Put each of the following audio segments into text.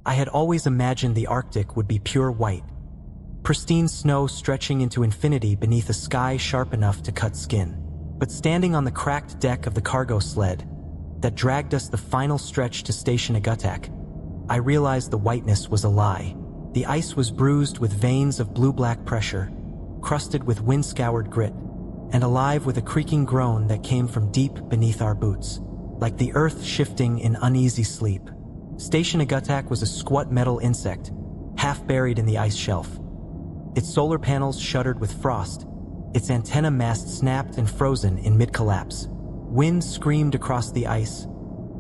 I had always imagined the Arctic would be pure white, pristine snow stretching into infinity beneath a sky sharp enough to cut skin. But standing on the cracked deck of the cargo sled that dragged us the final stretch to Station Iguttaq, I realized the whiteness was a lie. The ice was bruised with veins of blue-black pressure, crusted with wind-scoured grit, and alive with a creaking groan that came from deep beneath our boots, like the earth shifting in uneasy sleep. Station Iguttaq was a squat metal insect, half buried in the ice shelf. Its solar panels shuddered with frost, its antenna mast snapped and frozen in mid-collapse. Wind screamed across the ice,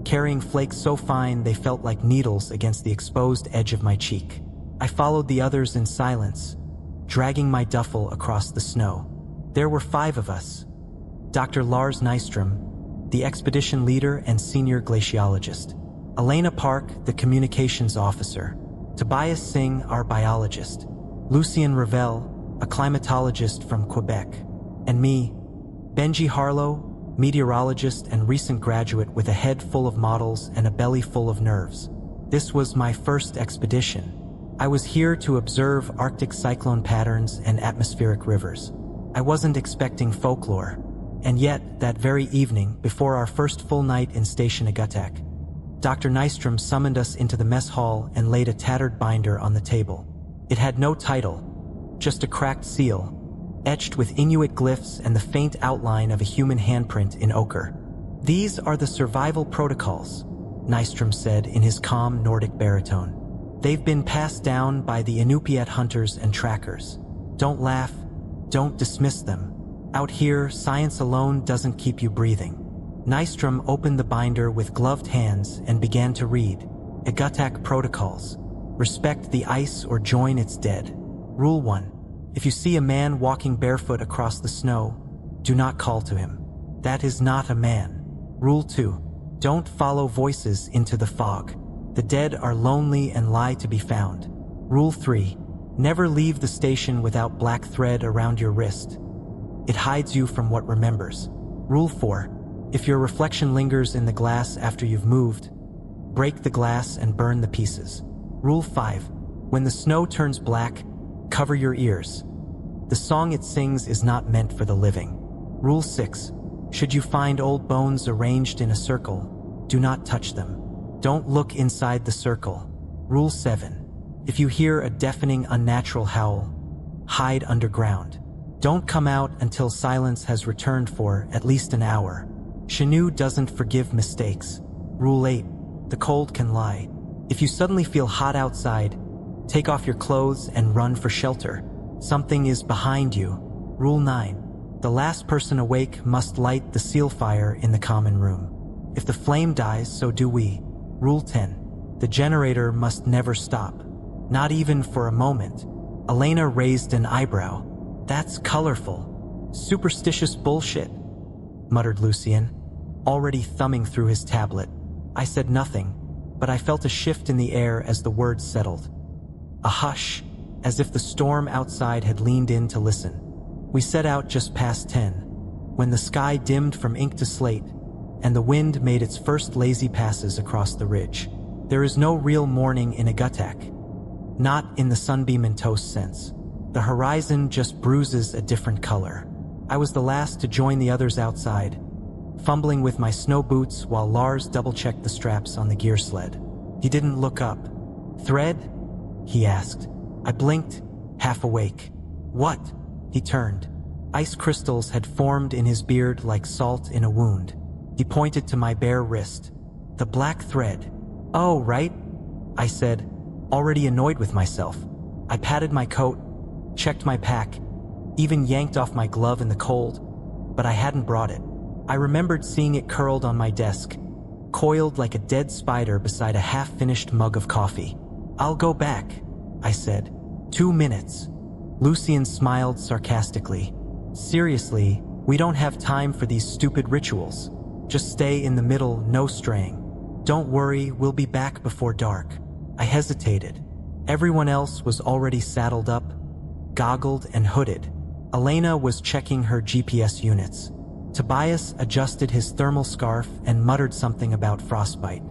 carrying flakes so fine they felt like needles against the exposed edge of my cheek. I followed the others in silence, dragging my duffel across the snow. There were 5 of us: Dr. Lars Nystrom, the expedition leader and senior glaciologist; Elena Park, the communications officer; Tobias Singh, our biologist; Lucien Ravel, a climatologist from Quebec; and me, Benji Harlow, meteorologist and recent graduate with a head full of models and a belly full of nerves. This was my first expedition. I was here to observe Arctic cyclone patterns and atmospheric rivers. I wasn't expecting folklore, and yet, that very evening, before our first full night in Station Iguttaq, Dr. Nystrom summoned us into the mess hall and laid a tattered binder on the table. It had no title, just a cracked seal, etched with Inuit glyphs and the faint outline of a human handprint in ochre. "These are the survival protocols," Nystrom said in his calm Nordic baritone. "They've been passed down by the Inupiat hunters and trackers. Don't laugh, don't dismiss them. Out here, science alone doesn't keep you breathing." Nystrom opened the binder with gloved hands and began to read. Iguttaq protocols. Respect the ice or join its dead. Rule 1. If you see a man walking barefoot across the snow, do not call to him. That is not a man. Rule 2. Don't follow voices into the fog. The dead are lonely and lie to be found. Rule 3. Never leave the station without black thread around your wrist. It hides you from what remembers. Rule 4. If your reflection lingers in the glass after you've moved, break the glass and burn the pieces. Rule 5. When the snow turns black, cover your ears. The song it sings is not meant for the living. Rule 6. Should you find old bones arranged in a circle, do not touch them. Don't look inside the circle. Rule 7. If you hear a deafening, unnatural howl, hide underground. Don't come out until silence has returned for at least an hour. Chenoo doesn't forgive mistakes. Rule 8. The cold can lie. If you suddenly feel hot outside, take off your clothes and run for shelter. Something is behind you. Rule 9. The last person awake must light the seal fire in the common room. If the flame dies, so do we. Rule 10. The generator must never stop. Not even for a moment. Elena raised an eyebrow. "That's colorful. Superstitious bullshit," muttered Lucien, already thumbing through his tablet. I said nothing, but I felt a shift in the air as the words settled. A hush, as if the storm outside had leaned in to listen. We set out just past 10, when the sky dimmed from ink to slate, and the wind made its first lazy passes across the ridge. There is no real morning in Iguttaq, not in the sunbeam and toast sense. The horizon just bruises a different color. I was the last to join the others outside, fumbling with my snow boots while Lars double-checked the straps on the gear sled. He didn't look up. "Thread?" he asked. I blinked, half awake. "What?" He turned. Ice crystals had formed in his beard like salt in a wound. He pointed to my bare wrist. "The black thread." "Oh, right," I said, already annoyed with myself. I patted my coat, checked my pack, even yanked off my glove in the cold, but I hadn't brought it. I remembered seeing it curled on my desk, coiled like a dead spider beside a half-finished mug of coffee. "I'll go back," I said. 2 minutes. Lucien smiled sarcastically. "Seriously, we don't have time for these stupid rituals. Just stay in the middle, no straying. Don't worry, we'll be back before dark." I hesitated. Everyone else was already saddled up, goggled and hooded. Elena was checking her GPS units. Tobias adjusted his thermal scarf and muttered something about frostbite.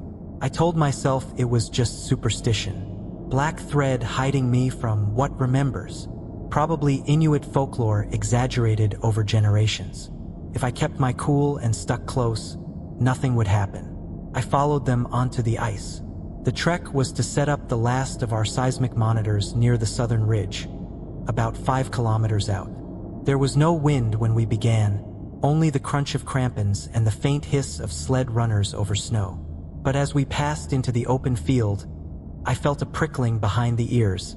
I told myself it was just superstition. Black thread hiding me from what remembers. Probably Inuit folklore exaggerated over generations. If I kept my cool and stuck close, nothing would happen. I followed them onto the ice. The trek was to set up the last of our seismic monitors near the southern ridge, about 5 kilometers out. There was no wind when we began, only the crunch of crampons and the faint hiss of sled runners over snow. But as we passed into the open field, I felt a prickling behind the ears,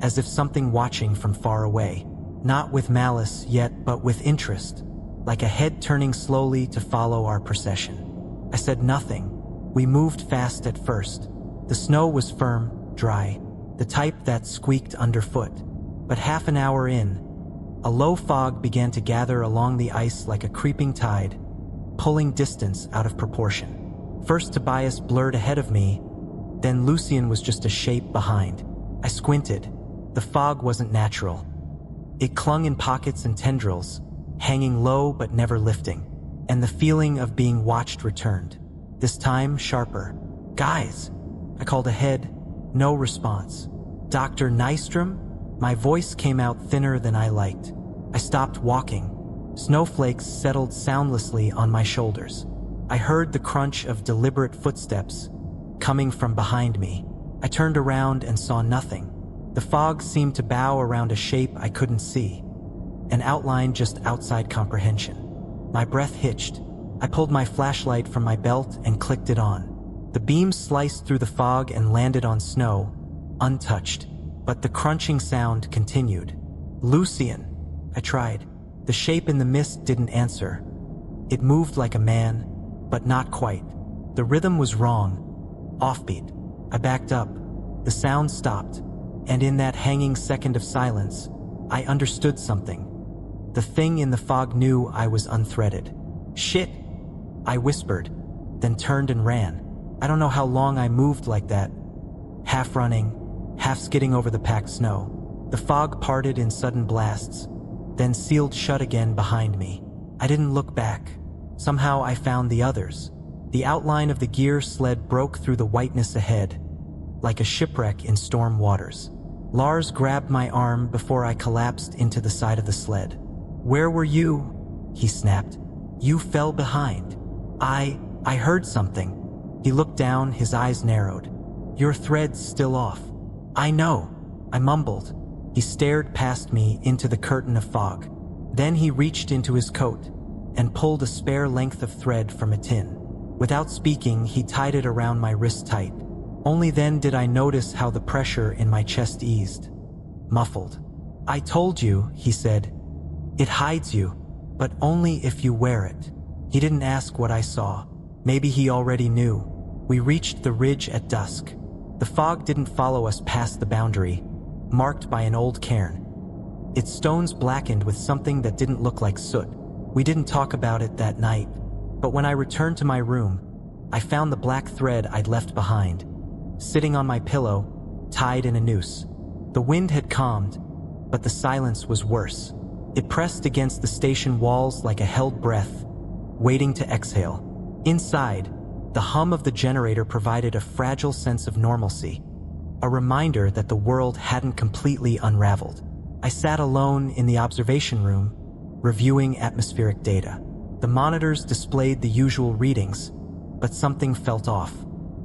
as if something watching from far away. Not with malice yet, but with interest, like a head turning slowly to follow our procession. I said nothing. We moved fast at first. The snow was firm, dry, the type that squeaked underfoot. But half an hour in, a low fog began to gather along the ice like a creeping tide, pulling distance out of proportion. First Tobias blurred ahead of me, then Lucian was just a shape behind. I squinted. The fog wasn't natural. It clung in pockets and tendrils, hanging low but never lifting, and the feeling of being watched returned, this time sharper. "Guys!" I called ahead. No response. "Dr. Nystrom?" My voice came out thinner than I liked. I stopped walking. Snowflakes settled soundlessly on my shoulders. I heard the crunch of deliberate footsteps coming from behind me. I turned around and saw nothing. The fog seemed to bow around a shape I couldn't see, an outline just outside comprehension. My breath hitched. I pulled my flashlight from my belt and clicked it on. The beam sliced through the fog and landed on snow, untouched, but the crunching sound continued. "Lucian!" I tried. The shape in the mist didn't answer. It moved like a man, but not quite. The rhythm was wrong, offbeat. I backed up. The sound stopped, and in that hanging second of silence, I understood something. The thing in the fog knew I was unthreaded. "Shit!" I whispered, then turned and ran. I don't know how long I moved like that, half running, half skidding over the packed snow. The fog parted in sudden blasts, then sealed shut again behind me. I didn't look back. Somehow I found the others. The outline of the gear sled broke through the whiteness ahead, like a shipwreck in storm waters. Lars grabbed my arm before I collapsed into the side of the sled. "Where were you?" he snapped. "You fell behind." I heard something." He looked down, his eyes narrowed. "Your thread's still off." "I know," I mumbled. He stared past me into the curtain of fog. Then he reached into his coat and pulled a spare length of thread from a tin. Without speaking, he tied it around my wrist tight. Only then did I notice how the pressure in my chest eased. Muffled. "I told you," he said. "It hides you, but only if you wear it." He didn't ask what I saw. Maybe he already knew. We reached the ridge at dusk. The fog didn't follow us past the boundary, marked by an old cairn. Its stones blackened with something that didn't look like soot. We didn't talk about it that night, but when I returned to my room, I found the black thread I'd left behind, sitting on my pillow, tied in a noose. The wind had calmed, but the silence was worse. It pressed against the station walls like a held breath, waiting to exhale. Inside, the hum of the generator provided a fragile sense of normalcy, a reminder that the world hadn't completely unraveled. I sat alone in the observation room, reviewing atmospheric data. The monitors displayed the usual readings, but something felt off.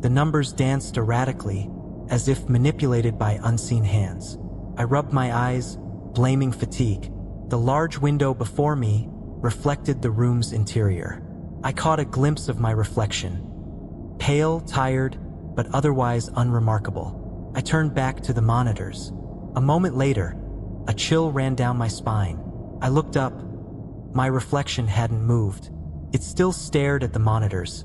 The numbers danced erratically, as if manipulated by unseen hands. I rubbed my eyes, blaming fatigue. The large window before me reflected the room's interior. I caught a glimpse of my reflection. Pale, tired, but otherwise unremarkable. I turned back to the monitors. A moment later, a chill ran down my spine. I looked up. My reflection hadn't moved. It still stared at the monitors,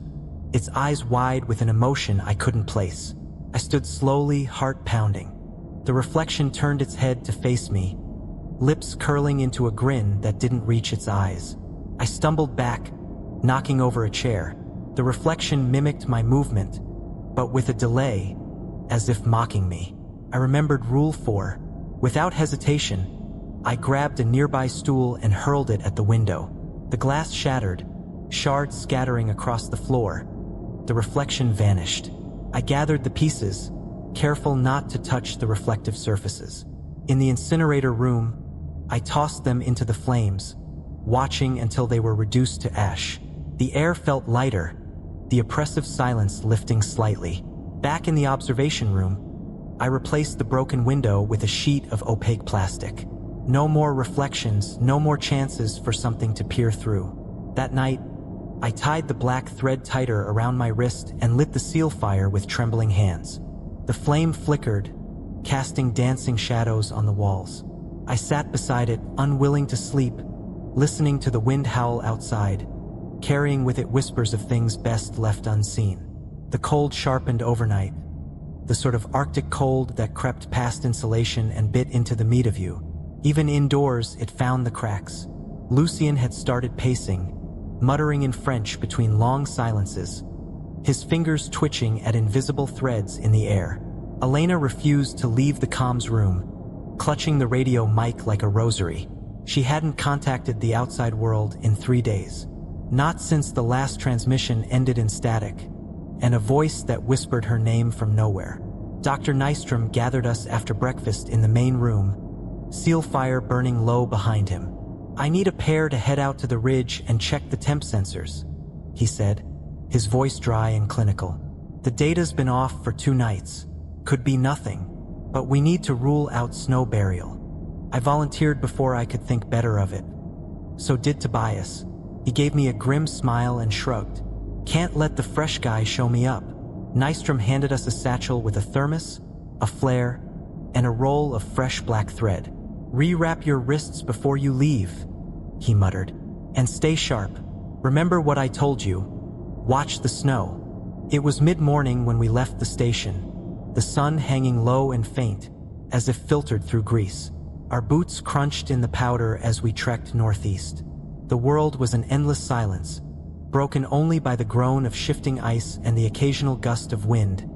its eyes wide with an emotion I couldn't place. I stood slowly, heart pounding. The reflection turned its head to face me, lips curling into a grin that didn't reach its eyes. I stumbled back, knocking over a chair. The reflection mimicked my movement, but with a delay, as if mocking me. I remembered Rule 4. Without hesitation, I grabbed a nearby stool and hurled it at the window. The glass shattered, shards scattering across the floor. The reflection vanished. I gathered the pieces, careful not to touch the reflective surfaces. In the incinerator room, I tossed them into the flames, watching until they were reduced to ash. The air felt lighter, the oppressive silence lifting slightly. Back in the observation room, I replaced the broken window with a sheet of opaque plastic. No more reflections, no more chances for something to peer through. That night, I tied the black thread tighter around my wrist and lit the seal fire with trembling hands. The flame flickered, casting dancing shadows on the walls. I sat beside it, unwilling to sleep, listening to the wind howl outside, carrying with it whispers of things best left unseen. The cold sharpened overnight, the sort of Arctic cold that crept past insulation and bit into the meat of you. Even indoors, it found the cracks. Lucien had started pacing, muttering in French between long silences, his fingers twitching at invisible threads in the air. Elena refused to leave the comms room, clutching the radio mic like a rosary. She hadn't contacted the outside world in 3 days. Not since the last transmission ended in static, and a voice that whispered her name from nowhere. Dr. Nystrom gathered us after breakfast in the main room, seal fire burning low behind him. "I need a pair to head out to the ridge and check the temp sensors," he said, his voice dry and clinical. "The data's been off for 2 nights. Could be nothing, but we need to rule out snow burial." I volunteered before I could think better of it. So did Tobias. He gave me a grim smile and shrugged. "Can't let the fresh guy show me up." Nystrom handed us a satchel with a thermos, a flare, and a roll of fresh black thread. "Rewrap your wrists before you leave," he muttered. "And stay sharp. Remember what I told you. Watch the snow." It was mid-morning when we left the station, the sun hanging low and faint, as if filtered through grease. Our boots crunched in the powder as we trekked northeast. The world was an endless silence, broken only by the groan of shifting ice and the occasional gust of wind,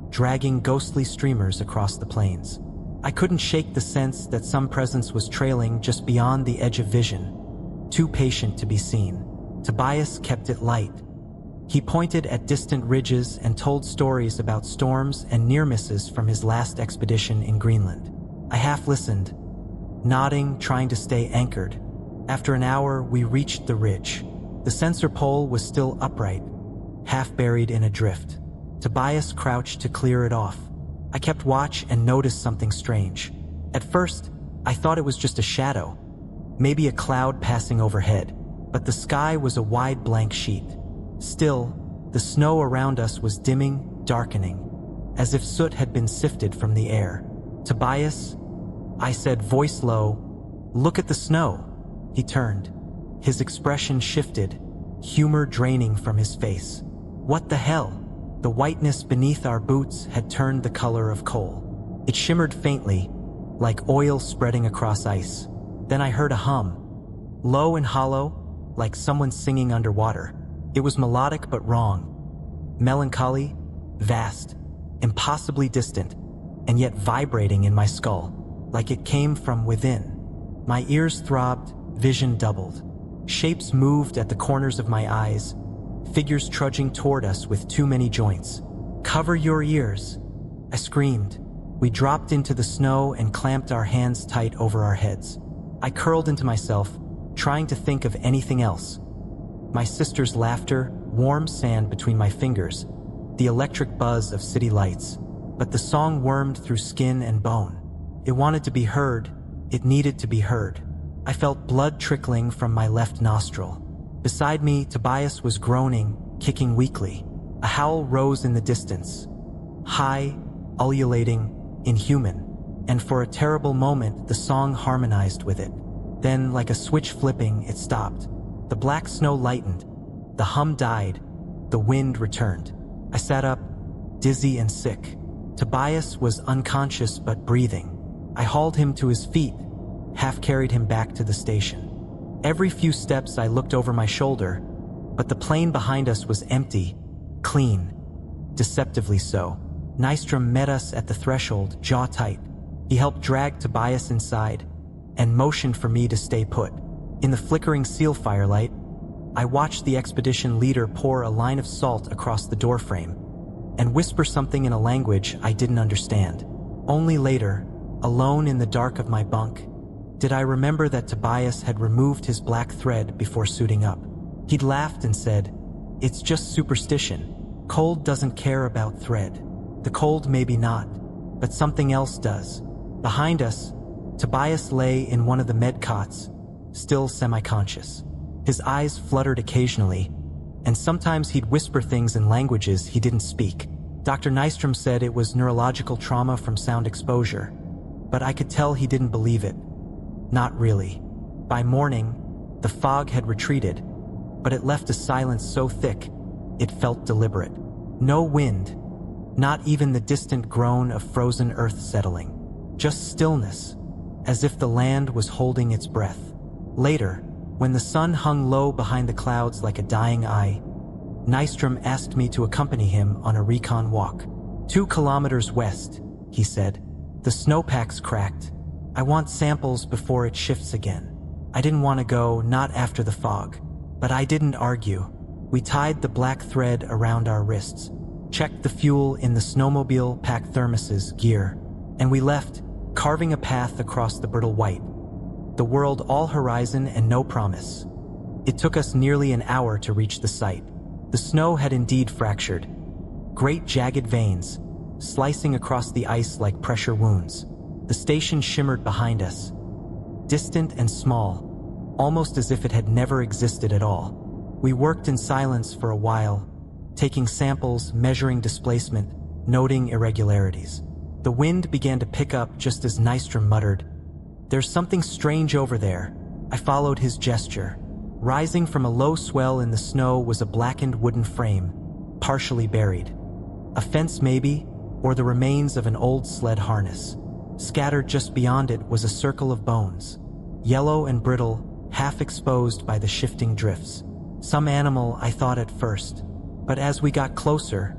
dragging ghostly streamers across the plains. I couldn't shake the sense that some presence was trailing just beyond the edge of vision, too patient to be seen. Tobias kept it light. He pointed at distant ridges and told stories about storms and near misses from his last expedition in Greenland. I half listened, nodding, trying to stay anchored. After an hour, we reached the ridge. The sensor pole was still upright, half buried in a drift. Tobias crouched to clear it off. I kept watch and noticed something strange. At first, I thought it was just a shadow, maybe a cloud passing overhead, but the sky was a wide blank sheet. Still, the snow around us was dimming, darkening, as if soot had been sifted from the air. "Tobias," I said, voice low, "look at the snow." He turned. His expression shifted, humor draining from his face. What the hell? The whiteness beneath our boots had turned the color of coal. It shimmered faintly, like oil spreading across ice. Then I heard a hum, low and hollow, like someone singing underwater. It was melodic but wrong. Melancholy, vast, impossibly distant, and yet vibrating in my skull, like it came from within. My ears throbbed, vision doubled. Shapes moved at the corners of my eyes, figures trudging toward us with too many joints. "Cover your ears," I screamed. We dropped into the snow and clamped our hands tight over our heads. I curled into myself, trying to think of anything else. My sister's laughter, warm sand between my fingers, the electric buzz of city lights. But the song wormed through skin and bone. It wanted to be heard. It needed to be heard. I felt blood trickling from my left nostril. Beside me, Tobias was groaning, kicking weakly. A howl rose in the distance, high, ululating, inhuman, and for a terrible moment the song harmonized with it. Then, like a switch flipping, it stopped. The black snow lightened, the hum died, the wind returned. I sat up, dizzy and sick. Tobias was unconscious but breathing. I hauled him to his feet, half-carried him back to the station. Every few steps I looked over my shoulder, but the plane behind us was empty, clean, deceptively so. Nystrom met us at the threshold, jaw tight. He helped drag Tobias inside and motioned for me to stay put. In the flickering seal firelight, I watched the expedition leader pour a line of salt across the doorframe, and whisper something in a language I didn't understand. Only later, alone in the dark of my bunk, did I remember that Tobias had removed his black thread before suiting up. He'd laughed and said, "It's just superstition. Cold doesn't care about thread. The cold maybe not, but something else does." Behind us, Tobias lay in one of the med cots, still semi-conscious. His eyes fluttered occasionally, and sometimes he'd whisper things in languages he didn't speak. Dr. Nystrom said it was neurological trauma from sound exposure, but I could tell he didn't believe it. Not really. By morning, the fog had retreated, but it left a silence so thick, it felt deliberate. No wind, not even the distant groan of frozen earth settling. Just stillness, as if the land was holding its breath. Later, when the sun hung low behind the clouds like a dying eye, Nystrom asked me to accompany him on a recon walk. 2 kilometers west, he said. The snowpack's cracked. I want samples before it shifts again. I didn't want to go, not after the fog. But I didn't argue. We tied the black thread around our wrists, checked the fuel in the snowmobile, packed thermoses, gear, and we left, carving a path across the brittle white. The world all horizon and no promise. It took us nearly an hour to reach the site. The snow had indeed fractured. Great jagged veins, slicing across the ice like pressure wounds. The station shimmered behind us, distant and small, almost as if it had never existed at all. We worked in silence for a while, taking samples, measuring displacement, noting irregularities. The wind began to pick up just as Nystrom muttered, "There's something strange over there." I followed his gesture. Rising from a low swell in the snow was a blackened wooden frame, partially buried. A fence maybe, or the remains of an old sled harness. Scattered just beyond it was a circle of bones, yellow and brittle, half exposed by the shifting drifts. Some animal, I thought at first, but as we got closer,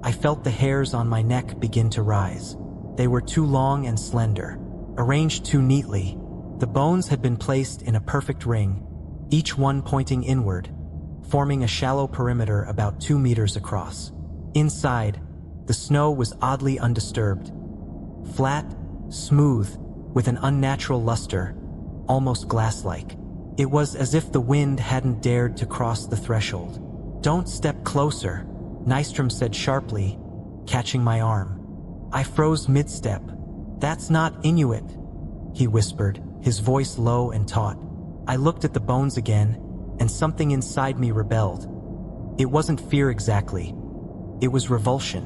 I felt the hairs on my neck begin to rise. They were too long and slender, arranged too neatly. The bones had been placed in a perfect ring, each one pointing inward, forming a shallow perimeter about 2 meters across. Inside, the snow was oddly undisturbed, flat, smooth, with an unnatural luster, almost glass-like. It was as if the wind hadn't dared to cross the threshold. "Don't step closer," Nystrom said sharply, catching my arm. I froze mid-step. "That's not Inuit," he whispered, his voice low and taut. I looked at the bones again, and something inside me rebelled. It wasn't fear exactly. It was revulsion,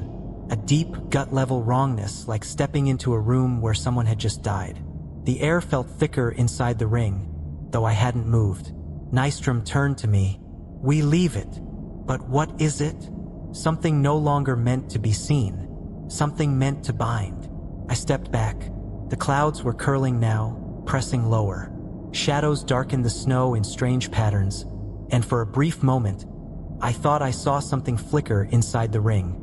a deep, gut-level wrongness, like stepping into a room where someone had just died. The air felt thicker inside the ring, though I hadn't moved. Nystrom turned to me. "We leave it. But what is it?" Something no longer meant to be seen. Something meant to bind. I stepped back. The clouds were curling now, pressing lower. Shadows darkened the snow in strange patterns, and for a brief moment, I thought I saw something flicker inside the ring,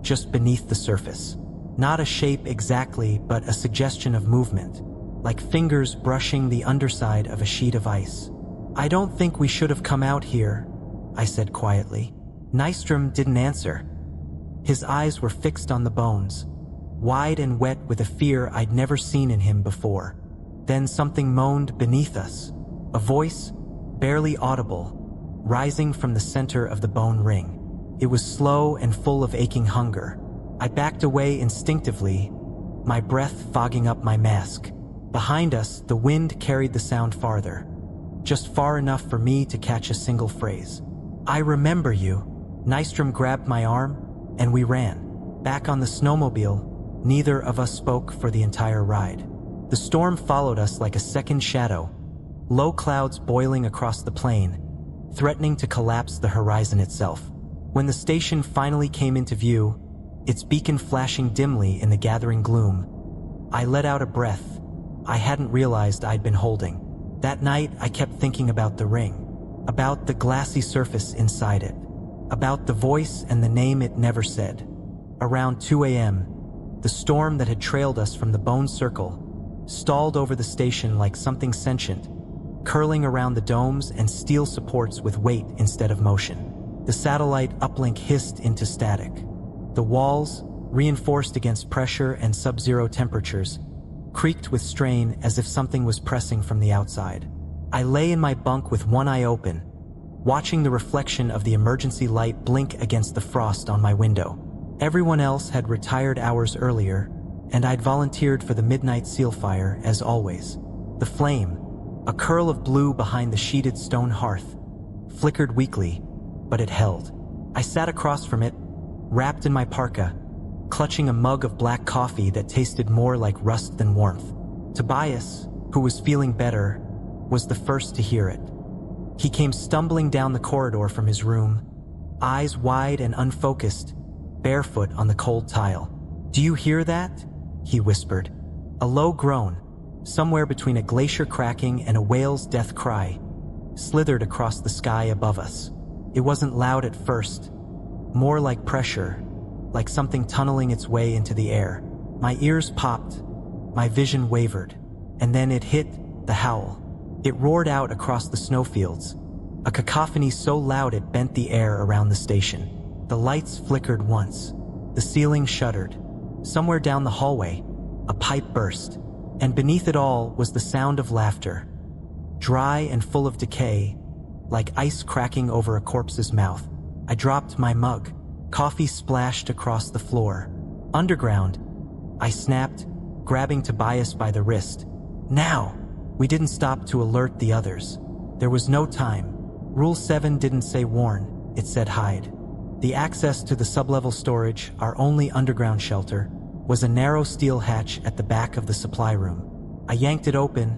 just beneath the surface. Not a shape exactly, but a suggestion of movement, like fingers brushing the underside of a sheet of ice. "I don't think we should have come out here," I said quietly. Nystrom didn't answer. His eyes were fixed on the bones, wide and wet with a fear I'd never seen in him before. Then something moaned beneath us, a voice, barely audible, rising from the center of the bone ring. It was slow and full of aching hunger. I backed away instinctively, my breath fogging up my mask. Behind us, the wind carried the sound farther, just far enough for me to catch a single phrase. "I remember you." Nystrom grabbed my arm, and we ran. Back on the snowmobile, neither of us spoke for the entire ride. The storm followed us like a second shadow, low clouds boiling across the plain, threatening to collapse the horizon itself. When the station finally came into view, its beacon flashing dimly in the gathering gloom, I let out a breath I hadn't realized I'd been holding. That night, I kept thinking about the ring, about the glassy surface inside it, about the voice and the name it never said. Around 2 a.m., the storm that had trailed us from the bone circle stalled over the station like something sentient, curling around the domes and steel supports with weight instead of motion. The satellite uplink hissed into static. The walls, reinforced against pressure and sub-zero temperatures, creaked with strain as if something was pressing from the outside. I lay in my bunk with one eye open, watching the reflection of the emergency light blink against the frost on my window. Everyone else had retired hours earlier, and I'd volunteered for the midnight seal fire as always. The flame, a curl of blue behind the sheeted stone hearth, flickered weakly, but it held. I sat across from it, wrapped in my parka, clutching a mug of black coffee that tasted more like rust than warmth. Tobias, who was feeling better, was the first to hear it. He came stumbling down the corridor from his room, eyes wide and unfocused, barefoot on the cold tile. "Do you hear that?" he whispered. A low groan, somewhere between a glacier cracking and a whale's death cry, slithered across the sky above us. It wasn't loud at first, more like pressure, like something tunneling its way into the air. My ears popped, my vision wavered, and then it hit, the howl. It roared out across the snowfields, a cacophony so loud it bent the air around the station. The lights flickered once, the ceiling shuddered. Somewhere down the hallway, a pipe burst, and beneath it all was the sound of laughter, dry and full of decay, like ice cracking over a corpse's mouth. I dropped my mug. Coffee splashed across the floor. "Underground," I snapped, grabbing Tobias by the wrist. "Now!" We didn't stop to alert the others. There was no time. Rule 7 didn't say warn, it said hide. The access to the sublevel storage, our only underground shelter, was a narrow steel hatch at the back of the supply room. I yanked it open,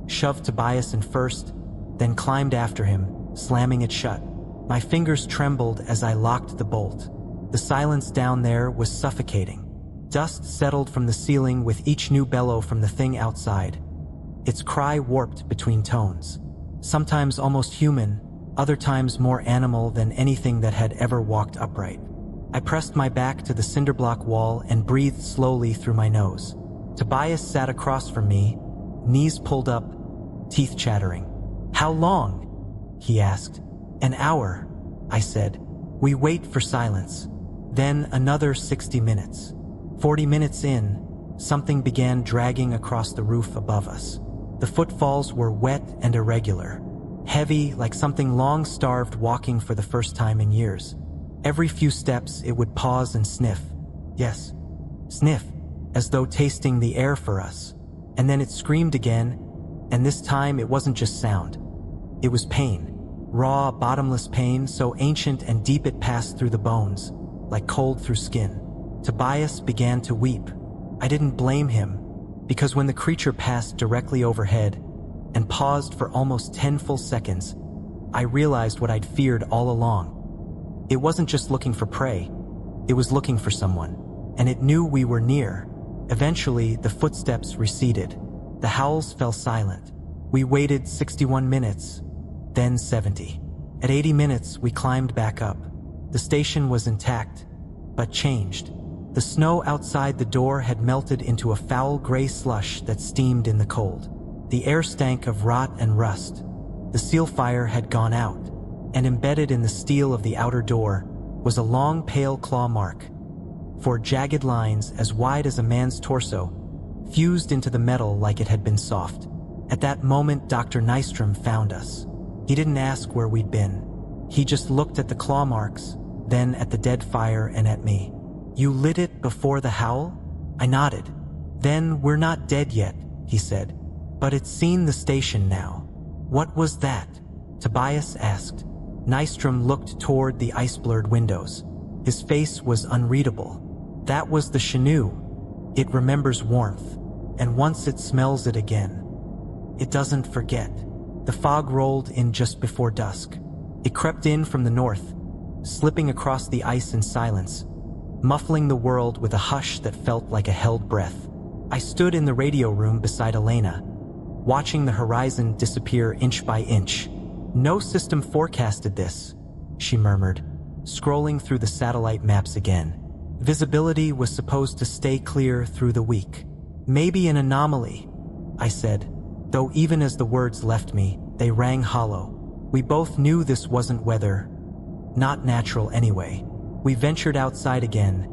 shoved Tobias in first, then climbed after him, slamming it shut. My fingers trembled as I locked the bolt. The silence down there was suffocating. Dust settled from the ceiling with each new bellow from the thing outside. Its cry warped between tones, sometimes almost human, other times more animal than anything that had ever walked upright. I pressed my back to the cinderblock wall and breathed slowly through my nose. Tobias sat across from me, knees pulled up, teeth chattering. "How long?" he asked. "An hour," I said. We wait for silence. Then another 60 minutes. 40 minutes in, something began dragging across the roof above us. The footfalls were wet and irregular, heavy like something long-starved walking for the first time in years. Every few steps it would pause and sniff. Yes, sniff, as though tasting the air for us. And then it screamed again, and this time it wasn't just sound. It was pain. Raw, bottomless pain, so ancient and deep it passed through the bones, like cold through skin. Tobias began to weep. I didn't blame him, because when the creature passed directly overhead and paused for almost 10 full seconds, I realized what I'd feared all along. It wasn't just looking for prey, it was looking for someone, and it knew we were near. Eventually, the footsteps receded. The howls fell silent. We waited 61 minutes, then 70. At 80 minutes, we climbed back up. The station was intact, but changed. The snow outside the door had melted into a foul gray slush that steamed in the cold. The air stank of rot and rust. The seal fire had gone out, and embedded in the steel of the outer door was a long pale claw mark, 4 jagged lines as wide as a man's torso, fused into the metal like it had been soft. At that moment, Dr. Nystrom found us. He didn't ask where we'd been. He just looked at the claw marks, then at the dead fire and at me. "You lit it before the howl?" I nodded. "Then we're not dead yet," he said. "But it's seen the station now." "What was that?" Tobias asked. Nystrom looked toward the ice-blurred windows. His face was unreadable. "That was the Chenoo. It remembers warmth, and once it smells it again, it doesn't forget." The fog rolled in just before dusk. It crept in from the north, slipping across the ice in silence, muffling the world with a hush that felt like a held breath. I stood in the radio room beside Elena, watching the horizon disappear inch by inch. "No system forecasted this," she murmured, scrolling through the satellite maps again. "Visibility was supposed to stay clear through the week. Maybe an anomaly," I said, though even as the words left me, they rang hollow. We both knew this wasn't weather, not natural anyway. We ventured outside again,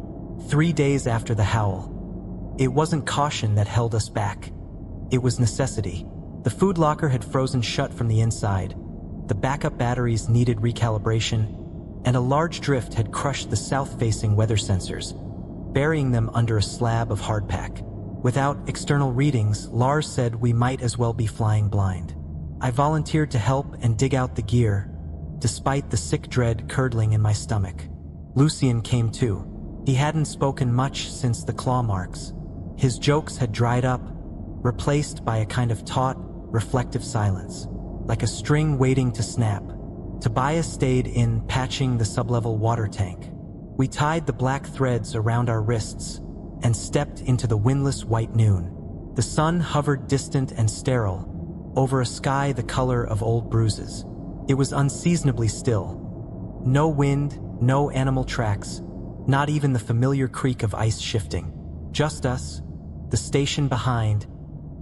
3 days after the howl. It wasn't caution that held us back. It was necessity. The food locker had frozen shut from the inside. The backup batteries needed recalibration, and a large drift had crushed the south-facing weather sensors, burying them under a slab of hardpack. Without external readings, Lars said we might as well be flying blind. I volunteered to help and dig out the gear, despite the sick dread curdling in my stomach. Lucien came too. He hadn't spoken much since the claw marks. His jokes had dried up, replaced by a kind of taut, reflective silence, like a string waiting to snap. Tobias stayed in, patching the sublevel water tank. We tied the black threads around our wrists and stepped into the windless white noon. The sun hovered distant and sterile, over a sky the color of old bruises. It was unseasonably still. No wind, no animal tracks, not even the familiar creak of ice shifting. Just us, the station behind,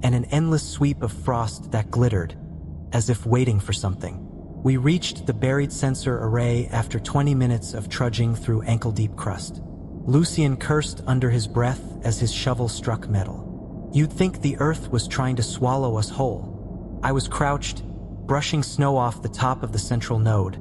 and an endless sweep of frost that glittered, as if waiting for something. We reached the buried sensor array after 20 minutes of trudging through ankle-deep crust. Lucien cursed under his breath as his shovel struck metal. You'd think the earth was trying to swallow us whole. I was crouched, brushing snow off the top of the central node,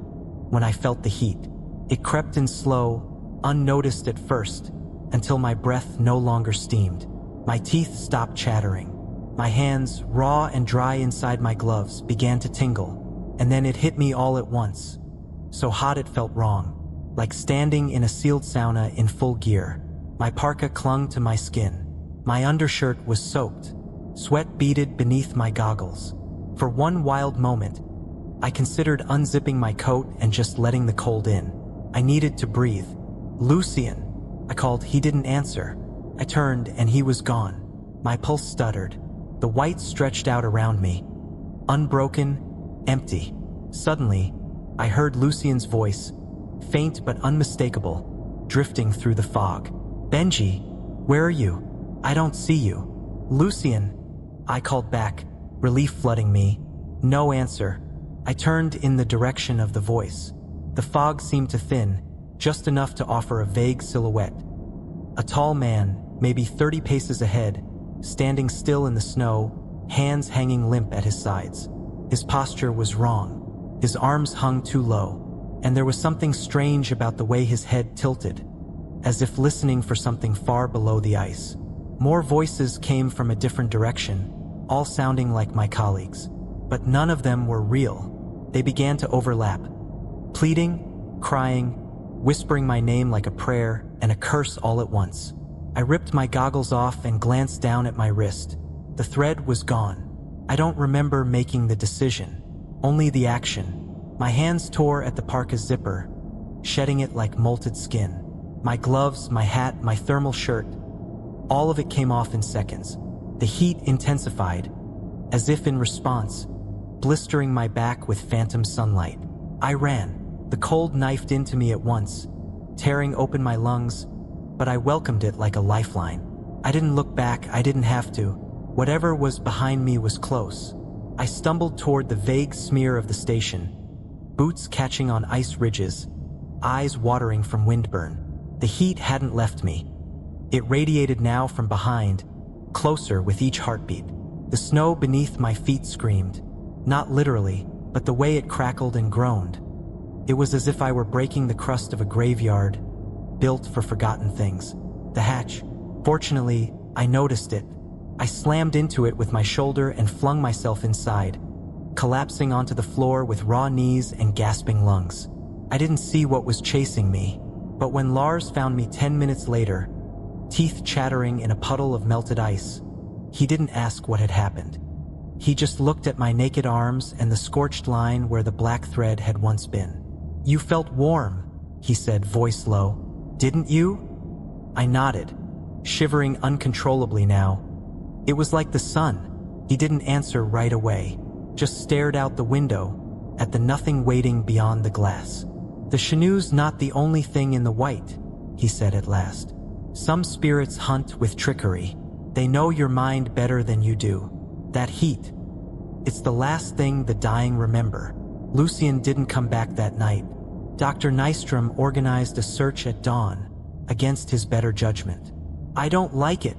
when I felt the heat. It crept in slow, unnoticed at first, until my breath no longer steamed. My teeth stopped chattering. My hands, raw and dry inside my gloves, began to tingle, and then it hit me all at once. So hot it felt wrong, like standing in a sealed sauna in full gear. My parka clung to my skin. My undershirt was soaked. Sweat beaded beneath my goggles. For one wild moment, I considered unzipping my coat and just letting the cold in. I needed to breathe. Lucien, I called. He didn't answer. I turned and he was gone. My pulse stuttered. The white stretched out around me, unbroken, empty. Suddenly, I heard Lucien's voice, faint but unmistakable, drifting through the fog. Benji, where are you? I don't see you. Lucien, I called back, relief flooding me. No answer. I turned in the direction of the voice. The fog seemed to thin, just enough to offer a vague silhouette. A tall man, maybe 30 paces ahead, standing still in the snow, hands hanging limp at his sides. His posture was wrong. His arms hung too low, and there was something strange about the way his head tilted, as if listening for something far below the ice. More voices came from a different direction, all sounding like my colleagues, but none of them were real. They began to overlap, pleading, crying, whispering my name like a prayer and a curse all at once. I ripped my goggles off and glanced down at my wrist. The thread was gone. I don't remember making the decision, only the action. My hands tore at the parka's zipper, shedding it like molted skin. My gloves, my hat, my thermal shirt, all of it came off in seconds. The heat intensified, as if in response, blistering my back with phantom sunlight. I ran. The cold knifed into me at once, tearing open my lungs, but I welcomed it like a lifeline. I didn't look back. I didn't have to. Whatever was behind me was close. I stumbled toward the vague smear of the station, boots catching on ice ridges, eyes watering from windburn. The heat hadn't left me. It radiated now from behind, closer with each heartbeat. The snow beneath my feet screamed, not literally, but the way it crackled and groaned. It was as if I were breaking the crust of a graveyard, built for forgotten things. The hatch. Fortunately, I noticed it. I slammed into it with my shoulder and flung myself inside, collapsing onto the floor with raw knees and gasping lungs. I didn't see what was chasing me, but when Lars found me 10 minutes later, teeth chattering in a puddle of melted ice, he didn't ask what had happened. He just looked at my naked arms and the scorched line where the black thread had once been. "You felt warm," he said, voice low. "Didn't you?" I nodded, shivering uncontrollably now. It was like the sun. He didn't answer right away, just stared out the window at the nothing waiting beyond the glass. "The chenoo's not the only thing in the white," he said at last. "Some spirits hunt with trickery. They know your mind better than you do. That heat, it's the last thing the dying remember." Lucien didn't come back that night. Dr. Nystrom organized a search at dawn, against his better judgment. "I don't like it,"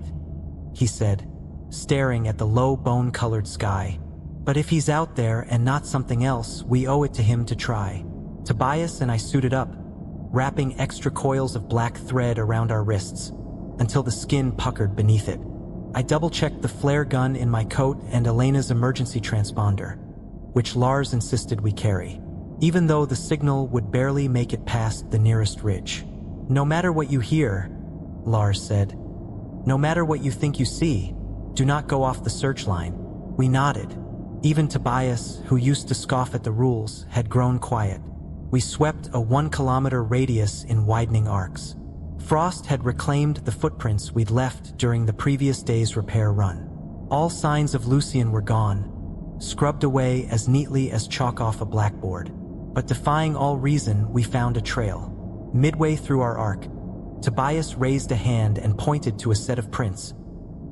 he said, staring at the low bone-colored sky. "But if he's out there and not something else, we owe it to him to try." Tobias and I suited up, wrapping extra coils of black thread around our wrists, until the skin puckered beneath it. I double-checked the flare gun in my coat and Elena's emergency transponder, which Lars insisted we carry, even though the signal would barely make it past the nearest ridge. "No matter what you hear," Lars said, "no matter what you think you see, do not go off the search line." We nodded. Even Tobias, who used to scoff at the rules, had grown quiet. We swept a 1-kilometer radius in widening arcs. Frost had reclaimed the footprints we'd left during the previous day's repair run. All signs of Lucien were gone, scrubbed away as neatly as chalk off a blackboard. But defying all reason, we found a trail. Midway through our arc, Tobias raised a hand and pointed to a set of prints,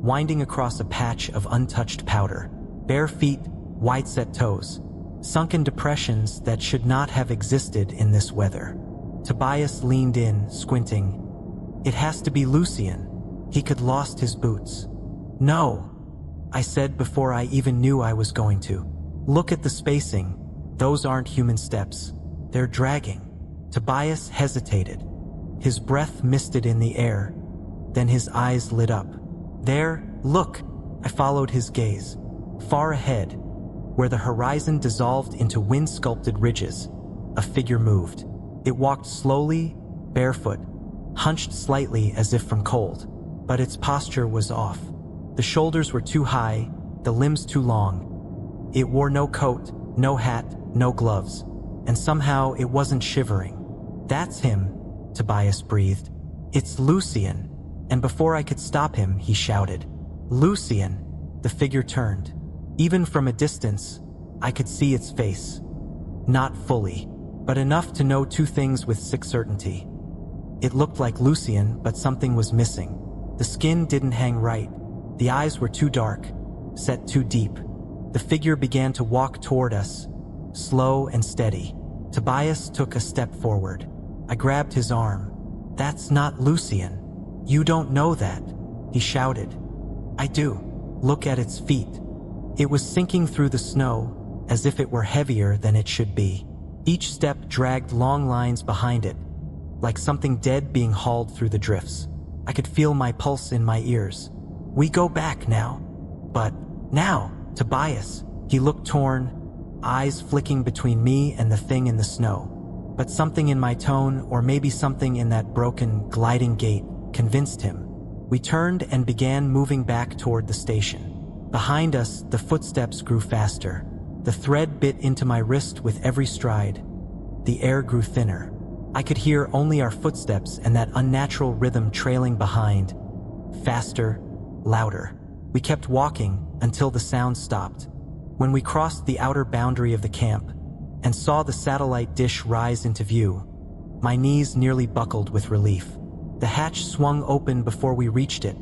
winding across a patch of untouched powder. Bare feet, wide-set toes, sunken depressions that should not have existed in this weather. Tobias leaned in, squinting. "It has to be Lucien. He could lost his boots." "No," I said before I even knew I was going to. "Look at the spacing. Those aren't human steps. They're dragging." Tobias hesitated. His breath misted in the air. Then his eyes lit up. "There, look!" I followed his gaze. Far ahead, where the horizon dissolved into wind-sculpted ridges, a figure moved. It walked slowly, barefoot, hunched slightly as if from cold. But its posture was off. The shoulders were too high, the limbs too long. It wore no coat, no hat, no gloves. And somehow it wasn't shivering. "That's him," Tobias breathed. "It's Lucien." And before I could stop him, he shouted, "Lucien!" The figure turned. Even from a distance, I could see its face. Not fully, but enough to know two things with sick certainty. It looked like Lucien, but something was missing. The skin didn't hang right. The eyes were too dark, set too deep. The figure began to walk toward us, slow and steady. Tobias took a step forward. I grabbed his arm. "That's not Lucien. You don't know that," he shouted. "I do. Look at its feet." It was sinking through the snow, as if it were heavier than it should be. Each step dragged long lines behind it, like something dead being hauled through the drifts. I could feel my pulse in my ears. "We go back now." "But now, Tobias." He looked torn, eyes flicking between me and the thing in the snow. But something in my tone, or maybe something in that broken, gliding gait, convinced him. We turned and began moving back toward the station. Behind us, the footsteps grew faster. The thread bit into my wrist with every stride. The air grew thinner. I could hear only our footsteps and that unnatural rhythm trailing behind. Faster, louder. We kept walking until the sound stopped. When we crossed the outer boundary of the camp and saw the satellite dish rise into view, my knees nearly buckled with relief. The hatch swung open before we reached it.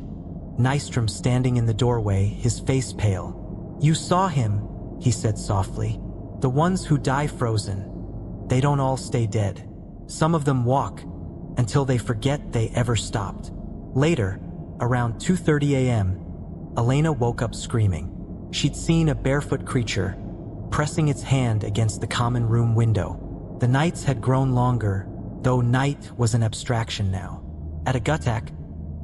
Nystrom standing in the doorway, his face pale. "You saw him," he said softly. "The ones who die frozen. They don't all stay dead. Some of them walk until they forget they ever stopped." Later, around 2:30 a.m., Elena woke up screaming. She'd seen a barefoot creature, pressing its hand against the common room window. The nights had grown longer, though night was an abstraction now. At Iguttaq,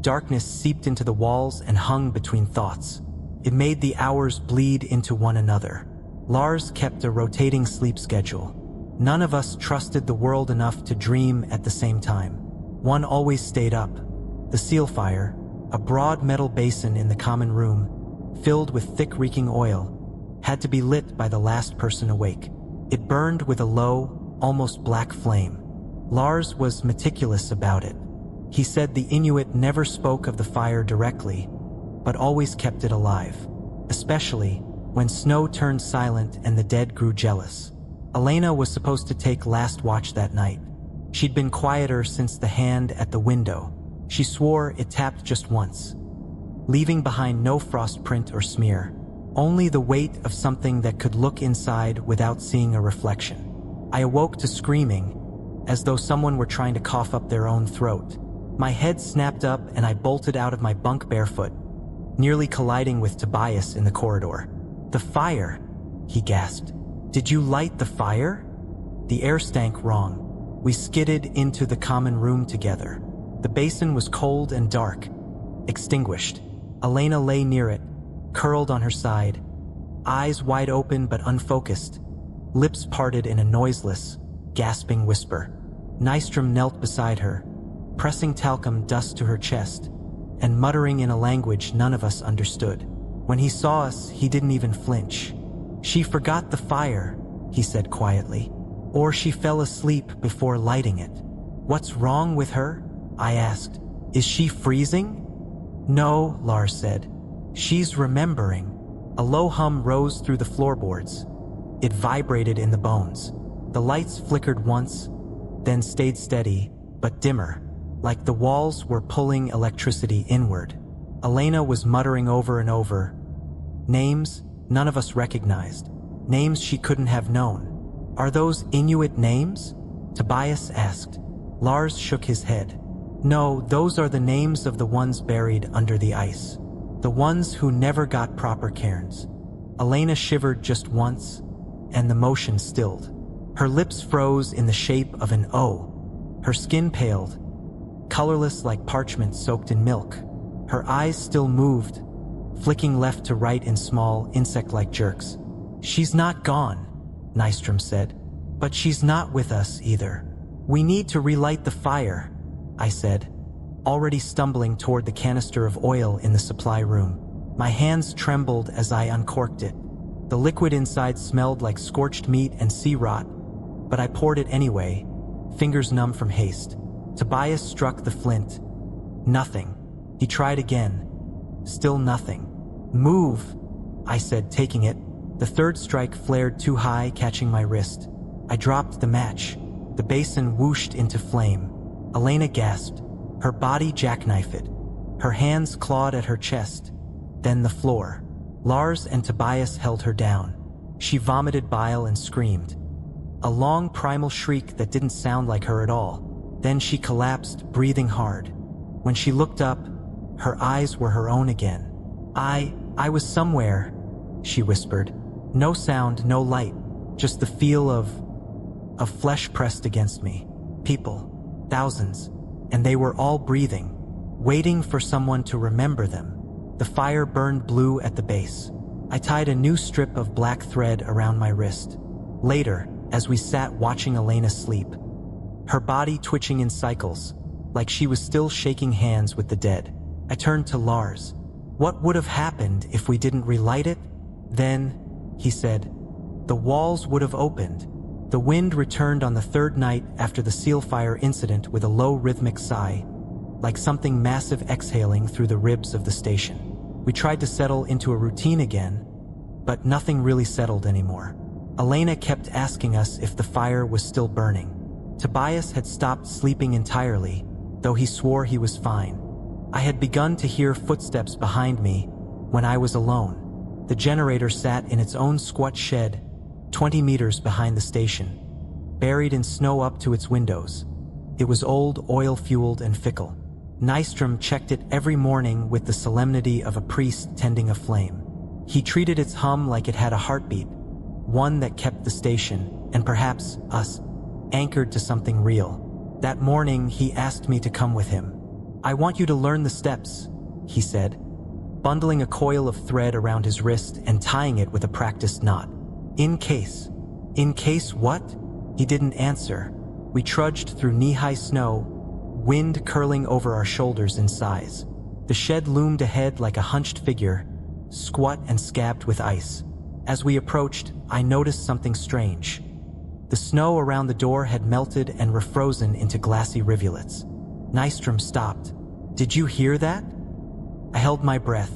darkness seeped into the walls and hung between thoughts. It made the hours bleed into one another. Lars kept a rotating sleep schedule. None of us trusted the world enough to dream at the same time. One always stayed up. The seal fire, a broad metal basin in the common room, filled with thick reeking oil, had to be lit by the last person awake. It burned with a low, almost black flame. Lars was meticulous about it. He said the Inuit never spoke of the fire directly, but always kept it alive, especially when snow turned silent and the dead grew jealous. Elena was supposed to take last watch that night. She'd been quieter since the hand at the window. She swore it tapped just once, leaving behind no frost print or smear, only the weight of something that could look inside without seeing a reflection. I awoke to screaming, as though someone were trying to cough up their own throat. My head snapped up and I bolted out of my bunk barefoot, nearly colliding with Tobias in the corridor. "The fire," he gasped. "Did you light the fire?" The air stank wrong. We skidded into the common room together. The basin was cold and dark, extinguished. Elena lay near it, curled on her side, eyes wide open but unfocused, lips parted in a noiseless, gasping whisper. Nystrom knelt beside her, pressing talcum dust to her chest, and muttering in a language none of us understood. When he saw us, he didn't even flinch. "She forgot the fire," he said quietly. "Or she fell asleep before lighting it." "What's wrong with her?" I asked. "Is she freezing?" "No," Lars said. "She's remembering." A low hum rose through the floorboards. It vibrated in the bones. The lights flickered once, then stayed steady, but dimmer, like the walls were pulling electricity inward. Elena was muttering over and over. Names none of us recognized. Names she couldn't have known. "Are those Inuit names?" Tobias asked. Lars shook his head. "No, those are the names of the ones buried under the ice. The ones who never got proper cairns." Elena shivered just once, and the motion stilled. Her lips froze in the shape of an O. Her skin paled, colorless like parchment soaked in milk. Her eyes still moved, flicking left to right in small, insect-like jerks. "She's not gone," Nystrom said. "But she's not with us either." "We need to relight the fire," I said, already stumbling toward the canister of oil in the supply room. My hands trembled as I uncorked it. The liquid inside smelled like scorched meat and sea rot, but I poured it anyway, fingers numb from haste. Tobias struck the flint. Nothing. He tried again. Still nothing. "Move," I said, taking it. The third strike flared too high, catching my wrist. I dropped the match. The basin whooshed into flame. Elena gasped, her body jackknifed. Her hands clawed at her chest, then the floor. Lars and Tobias held her down. She vomited bile and screamed. A long primal shriek that didn't sound like her at all. Then she collapsed, breathing hard. When she looked up, her eyes were her own again. I was somewhere," she whispered. No sound, no light, just the feel of flesh pressed against me. People, thousands, and they were all breathing, waiting for someone to remember them. The fire burned blue at the base. I tied a new strip of black thread around my wrist. Later, as we sat watching Elena sleep, her body twitching in cycles, like she was still shaking hands with the dead, I turned to Lars. "What would have happened if we didn't relight it?" "Then," he said, "the walls would have opened." The wind returned on the third night after the seal fire incident with a low rhythmic sigh, like something massive exhaling through the ribs of the station. We tried to settle into a routine again, but nothing really settled anymore. Elena kept asking us if the fire was still burning. Tobias had stopped sleeping entirely, though he swore he was fine. I had begun to hear footsteps behind me when I was alone. The generator sat in its own squat shed, 20 meters behind the station, buried in snow up to its windows. It was old, oil-fueled, and fickle. Nystrom checked it every morning with the solemnity of a priest tending a flame. He treated its hum like it had a heartbeat, one that kept the station, and perhaps us, anchored to something real. That morning, he asked me to come with him. "I want you to learn the steps," he said, bundling a coil of thread around his wrist and tying it with a practiced knot. In case what?" He didn't answer. We trudged through knee-high snow, wind curling over our shoulders in sighs. The shed loomed ahead like a hunched figure, squat and scabbed with ice. As we approached, I noticed something strange. The snow around the door had melted and refrozen into glassy rivulets. Nystrom stopped. "Did you hear that?" I held my breath.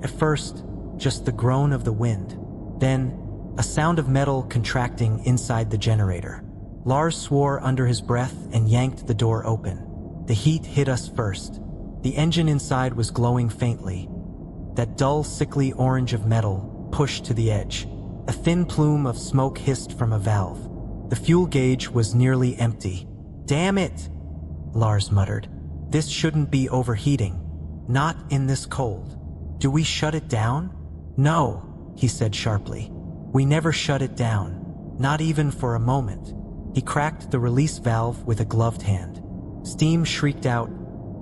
At first, just the groan of the wind. Then, a sound of metal contracting inside the generator. Lars swore under his breath and yanked the door open. The heat hit us first. The engine inside was glowing faintly. That dull, sickly orange of metal, pushed to the edge. A thin plume of smoke hissed from a valve. The fuel gauge was nearly empty. "Damn it!" Lars muttered. This shouldn't be overheating. Not in this cold. Do we shut it down? No, he said sharply. We never shut it down. Not even for a moment. He cracked the release valve with a gloved hand. Steam shrieked out,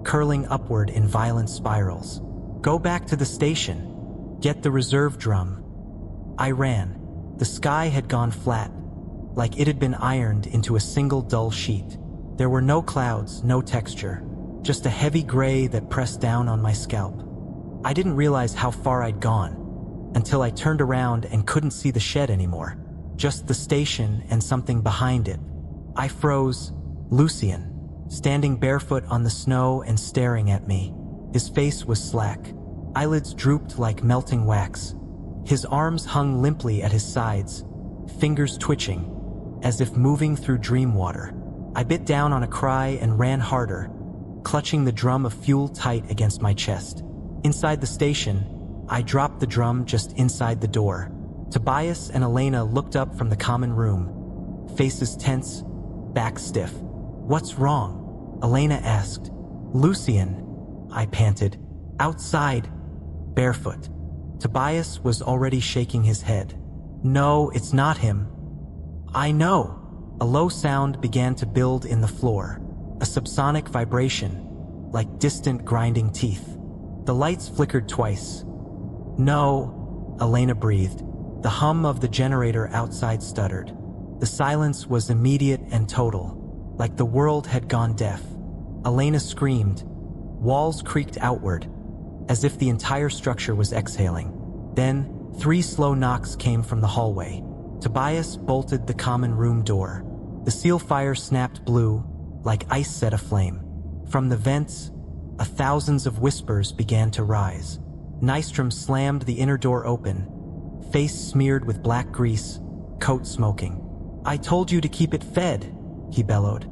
curling upward in violent spirals. Go back to the station. Get the reserve drum. I ran. The sky had gone flat, like it had been ironed into a single dull sheet. There were no clouds, no texture, just a heavy gray that pressed down on my scalp. I didn't realize how far I'd gone until I turned around and couldn't see the shed anymore, just the station and something behind it. I froze. Lucien, standing barefoot on the snow and staring at me. His face was slack. Eyelids drooped like melting wax. His arms hung limply at his sides, fingers twitching, as if moving through dream water. I bit down on a cry and ran harder, clutching the drum of fuel tight against my chest. Inside the station, I dropped the drum just inside the door. Tobias and Elena looked up from the common room, faces tense, backs stiff. What's wrong? Elena asked. Lucien, I panted. Outside, barefoot. Tobias was already shaking his head. No, it's not him. I know. A low sound began to build in the floor, a subsonic vibration, like distant grinding teeth. The lights flickered twice. No, Elena breathed. The hum of the generator outside stuttered. The silence was immediate and total, like the world had gone deaf. Elena screamed. Walls creaked outward, as if the entire structure was exhaling. Then, 3 slow knocks came from the hallway. Tobias bolted the common room door. The seal fire snapped blue, like ice set aflame. From the vents, thousands of whispers began to rise. Nystrom slammed the inner door open, face smeared with black grease, coat smoking. I told you to keep it fed, he bellowed.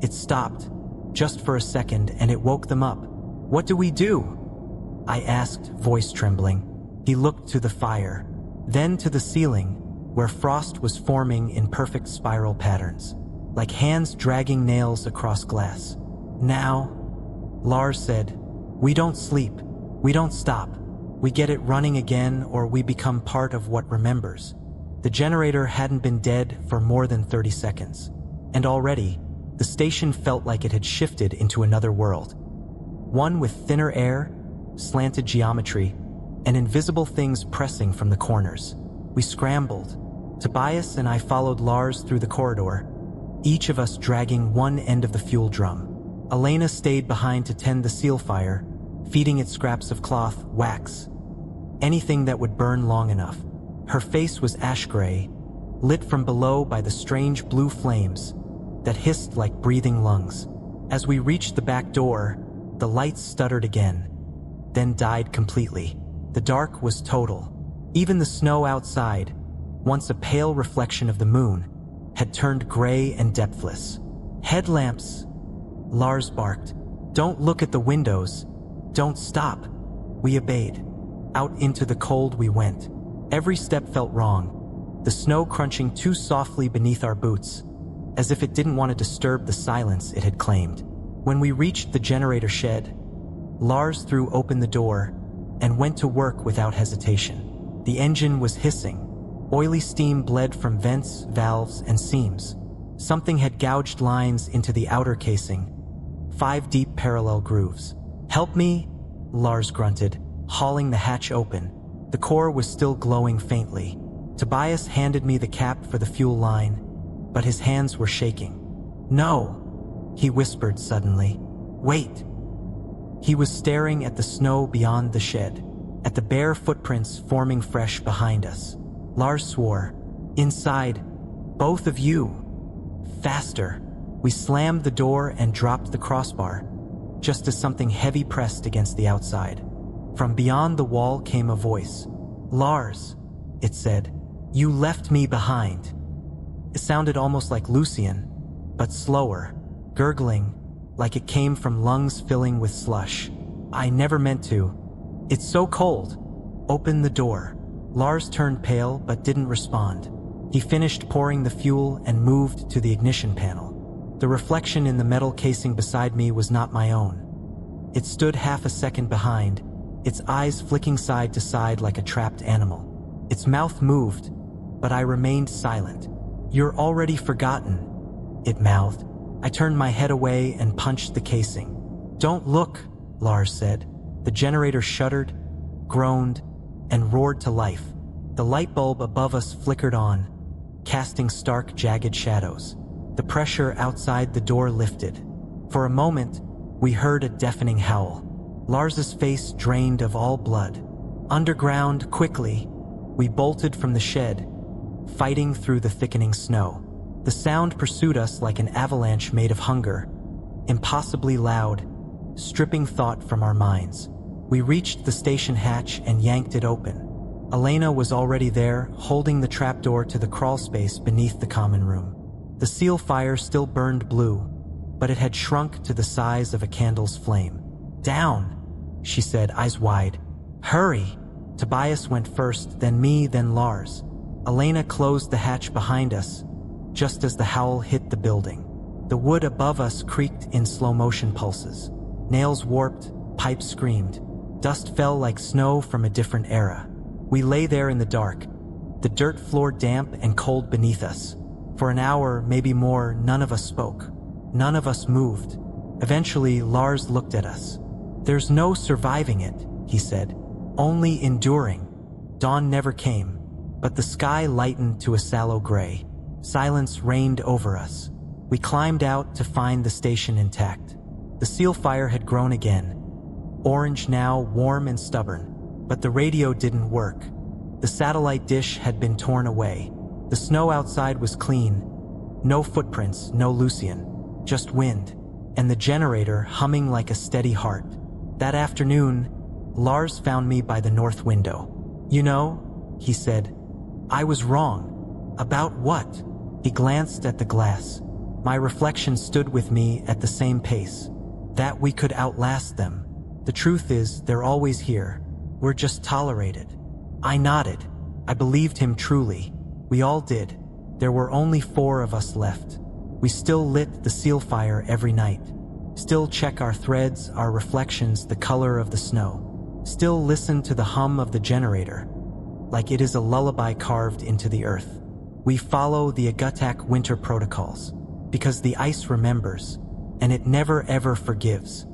It stopped, just for a second, and it woke them up. What do we do? I asked, voice trembling. He looked to the fire, then to the ceiling, where frost was forming in perfect spiral patterns, like hands dragging nails across glass. Now, Lars said, we don't sleep, we don't stop. We get it running again, or we become part of what remembers. The generator hadn't been dead for more than 30 seconds, and already, the station felt like it had shifted into another world. One with thinner air, slanted geometry, and invisible things pressing from the corners. We scrambled. Tobias and I followed Lars through the corridor, each of us dragging one end of the fuel drum. Elena stayed behind to tend the seal fire, feeding it scraps of cloth, wax, anything that would burn long enough. Her face was ash-gray, lit from below by the strange blue flames that hissed like breathing lungs. As we reached the back door, the lights stuttered again, then died completely. The dark was total. Even the snow outside, once a pale reflection of the moon, had turned gray and depthless. Headlamps, Lars barked. Don't look at the windows. Don't stop. We obeyed. Out into the cold we went. Every step felt wrong, the snow crunching too softly beneath our boots, as if it didn't want to disturb the silence it had claimed. When we reached the generator shed, Lars threw open the door and went to work without hesitation. The engine was hissing. Oily steam bled from vents, valves, and seams. Something had gouged lines into the outer casing, 5 deep parallel grooves. Help me, Lars grunted, hauling the hatch open. The core was still glowing faintly. Tobias handed me the cap for the fuel line, but his hands were shaking. No, he whispered suddenly. Wait. He was staring at the snow beyond the shed, at the bare footprints forming fresh behind us. Lars swore. Inside, both of you. Faster. We slammed the door and dropped the crossbar, just as something heavy pressed against the outside. From beyond the wall came a voice. Lars, it said, you left me behind. It sounded almost like Lucien, but slower, gurgling, like it came from lungs filling with slush. I never meant to. It's so cold. Open the door. Lars turned pale but didn't respond. He finished pouring the fuel and moved to the ignition panel. The reflection in the metal casing beside me was not my own. It stood half a second behind, its eyes flicking side to side like a trapped animal. Its mouth moved, but I remained silent. "You're already forgotten," it mouthed. I turned my head away and punched the casing. "Don't look," Lars said. The generator shuddered, groaned, and roared to life. The light bulb above us flickered on, casting stark, jagged shadows. The pressure outside the door lifted. For a moment, we heard a deafening howl. Lars's face drained of all blood. Underground, quickly, we bolted from the shed, fighting through the thickening snow. The sound pursued us like an avalanche made of hunger, impossibly loud, stripping thought from our minds. We reached the station hatch and yanked it open. Elena was already there, holding the trapdoor to the crawlspace beneath the common room. The seal fire still burned blue, but it had shrunk to the size of a candle's flame. "Down," she said, eyes wide. "Hurry!" Tobias went first, then me, then Lars. Elena closed the hatch behind us, just as the howl hit the building. The wood above us creaked in slow-motion pulses. Nails warped, pipes screamed. Dust fell like snow from a different era. We lay there in the dark, the dirt floor damp and cold beneath us. For an hour, maybe more, none of us spoke. None of us moved. Eventually, Lars looked at us. "There's no surviving it," he said. "Only enduring." Dawn never came, but the sky lightened to a sallow gray. Silence reigned over us. We climbed out to find the station intact. The seal fire had grown again, orange now, warm and stubborn, but the radio didn't work. The satellite dish had been torn away. The snow outside was clean. No footprints, no Lucian, just wind, and the generator humming like a steady heart. That afternoon, Lars found me by the north window. "You know," he said, "I was wrong." "About what?" He glanced at the glass. My reflection stood with me at the same pace. "That we could outlast them. The truth is, they're always here. We're just tolerated." I nodded. I believed him truly. We all did. There were only 4 of us left. We still lit the seal fire every night. Still check our threads, our reflections, the color of the snow. Still listen to the hum of the generator, like it is a lullaby carved into the earth. We follow the Iguttaq winter protocols, because the ice remembers, and it never ever forgives.